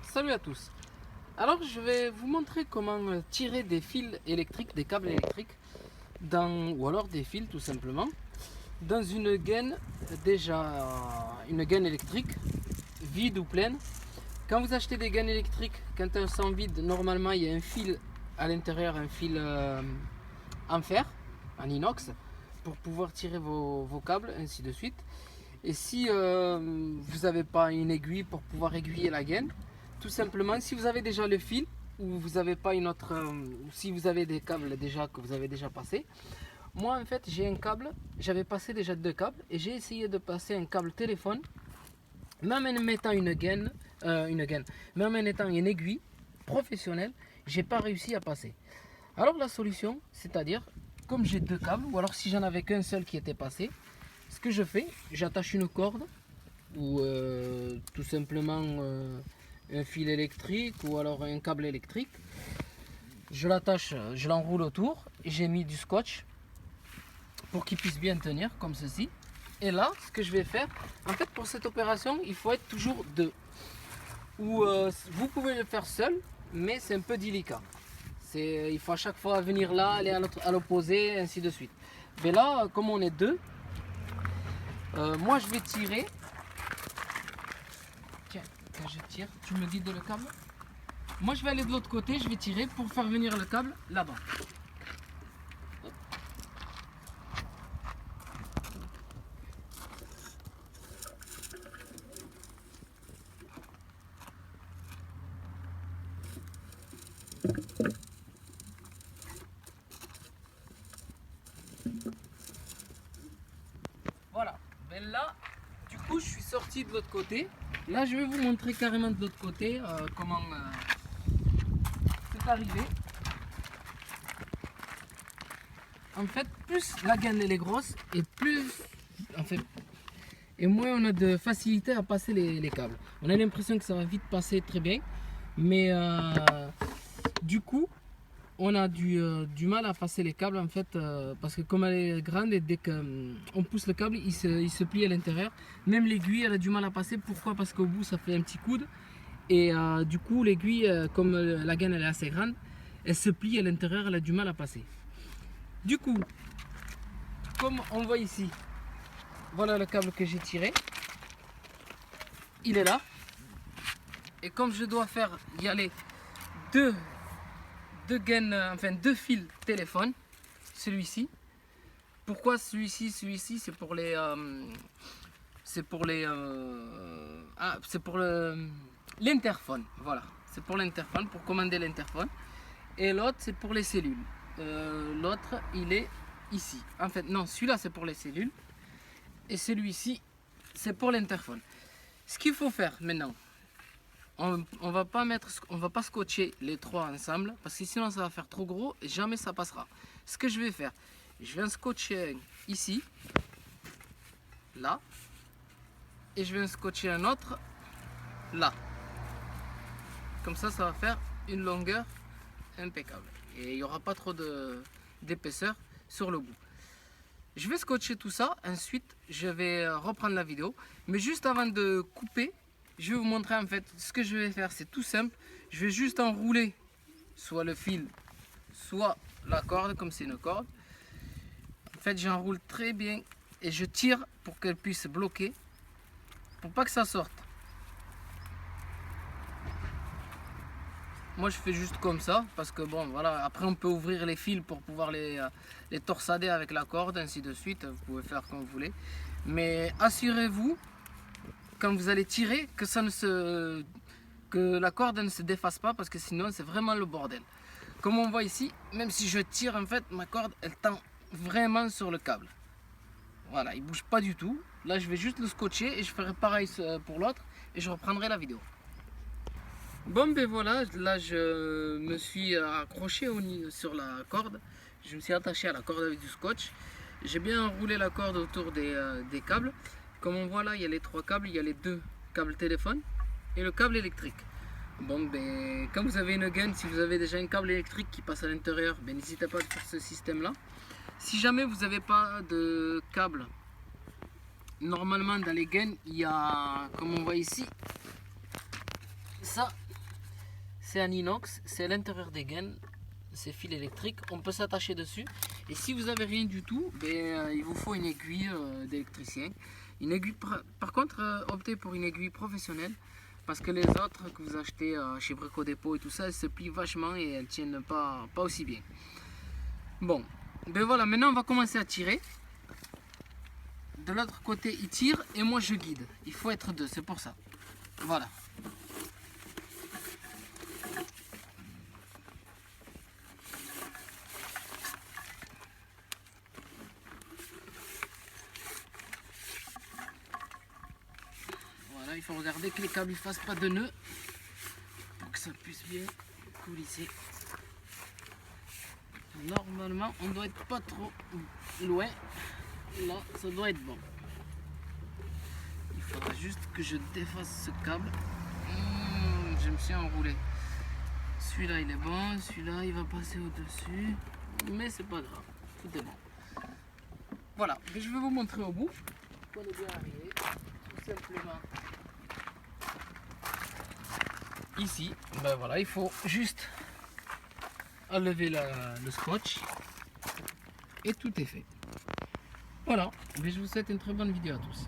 Salut à tous. Alors je vais vous montrer comment tirer des fils électriques, des câbles électriques, ou alors des fils tout simplement, dans une gaine une gaine électrique, vide ou pleine. Quand vous achetez des gaines électriques, quand elles sont vides, normalement il y a un fil à l'intérieur, un fil en fer, en inox, pour pouvoir tirer vos câbles, ainsi de suite. Et si vous n'avez pas une aiguille pour pouvoir aiguiller la gaine, tout simplement, si vous avez déjà le fil ou vous n'avez pas une autre, si vous avez des câbles déjà que vous avez déjà passé, moi en fait j'ai un câble, j'avais passé déjà 2 câbles et j'ai essayé de passer un câble téléphone, même en mettant même en mettant une aiguille professionnelle, j'ai pas réussi à passer. Alors la solution, c'est-à-dire comme j'ai 2 câbles, ou alors si j'en avais qu'un seul qui était passé, ce que je fais, j'attache une corde ou tout simplement un fil électrique ou alors un câble électrique. Je l'attache, je l'enroule autour et j'ai mis du scotch pour qu'il puisse bien tenir comme ceci. Et là, ce que je vais faire, en fait pour cette opération, il faut être toujours deux. Ou vous pouvez le faire seul, mais c'est un peu délicat. Il faut à chaque fois venir là, aller à l'opposé, ainsi de suite. Mais là, comme on est deux, moi je vais tirer. Tiens, quand je tire, tu me guides le câble. Moi je vais aller de l'autre côté, je vais tirer pour faire venir le câble là-bas. Voilà, ben là, du coup je suis sorti de l'autre côté. Là je vais vous montrer carrément de l'autre côté comment c'est arrivé. En fait, plus la gaine elle est grosse et et moins on a de facilité à passer les câbles. On a l'impression que ça va vite passer très bien, mais du coup on a du mal à passer les câbles en fait, parce que comme elle est grande et dès qu'on pousse le câble il se plie à l'intérieur. Même l'aiguille elle a du mal à passer. Pourquoi? Parce qu'au bout ça fait un petit coude et du coup l'aiguille, comme la gaine elle est assez grande, elle se plie à l'intérieur, elle a du mal à passer. Du coup, comme on voit ici, voilà le câble que j'ai tiré, il est là. Et comme je dois faire y aller deux gaines, enfin 2 fils téléphone, celui-ci. Pourquoi celui-ci? Celui-ci c'est pour les c'est pour l'interphone. Voilà, c'est pour l'interphone, pour commander l'interphone. Et l'autre c'est pour les cellules. L'autre il est ici. En fait non, celui-là c'est pour les cellules et celui-ci c'est pour l'interphone. Ce qu'il faut faire maintenant, on va pas scotcher les trois ensemble parce que sinon ça va faire trop gros et jamais ça passera. Ce que je vais faire, je vais en scotcher ici, là, et je vais en scotcher un autre là. Comme ça va faire une longueur impeccable et il n'y aura pas trop d'épaisseur sur le bout. Je vais scotcher tout ça, ensuite je vais reprendre la vidéo, mais juste avant de couper, je vais vous montrer en fait ce que je vais faire. C'est tout simple, je vais juste enrouler soit le fil, soit la corde, comme c'est une corde. En fait j'enroule très bien et je tire pour qu'elle puisse bloquer, pour pas que ça sorte. Moi je fais juste comme ça parce que bon voilà, après on peut ouvrir les fils pour pouvoir les torsader avec la corde, ainsi de suite. Vous pouvez faire comme vous voulez, mais assurez-vous quand vous allez tirer que la corde ne se défasse pas, parce que sinon c'est vraiment le bordel. Comme on voit ici, même si je tire en fait ma corde elle tend vraiment sur le câble. Voilà, il bouge pas du tout. Là je vais juste le scotcher et je ferai pareil pour l'autre et je reprendrai la vidéo. Bon ben voilà, là je me suis accroché sur la corde, je me suis attaché à la corde avec du scotch. J'ai bien enroulé la corde autour des câbles. Comme on voit là, il y a les 3 câbles, il y a les 2 câbles téléphone et le câble électrique. Bon ben quand vous avez une gaine, si vous avez déjà un câble électrique qui passe à l'intérieur, ben n'hésitez pas à faire ce système là. Si jamais vous n'avez pas de câble, normalement dans les gaines il y a, comme on voit ici, ça, c'est en inox, c'est à l'intérieur des gaines, ces fils électriques, on peut s'attacher dessus. Et si vous avez rien du tout, il vous faut une aiguille d'électricien. Une aiguille, par contre, optez pour une aiguille professionnelle, parce que les autres que vous achetez chez Brico Dépôt et tout ça, elles se plient vachement et elles tiennent pas aussi bien. Bon, voilà, maintenant on va commencer à tirer. De l'autre côté il tire et moi je guide. Il faut être deux, c'est pour ça. Voilà. Voilà, il faut regarder que les câbles ne fassent pas de nœuds pour que ça puisse bien coulisser. Normalement on doit être pas trop loin. Là ça doit être bon. Il faudra juste que je défasse ce câble. Je me suis enroulé. Celui-là il est bon, celui-là il va passer au-dessus, mais c'est pas grave, tout est bon. Voilà, je vais vous montrer au bout. On est bien arrivé, tout simplement. Ici, voilà, il faut juste enlever le scotch et tout est fait. Voilà, je vous souhaite une très bonne vidéo à tous.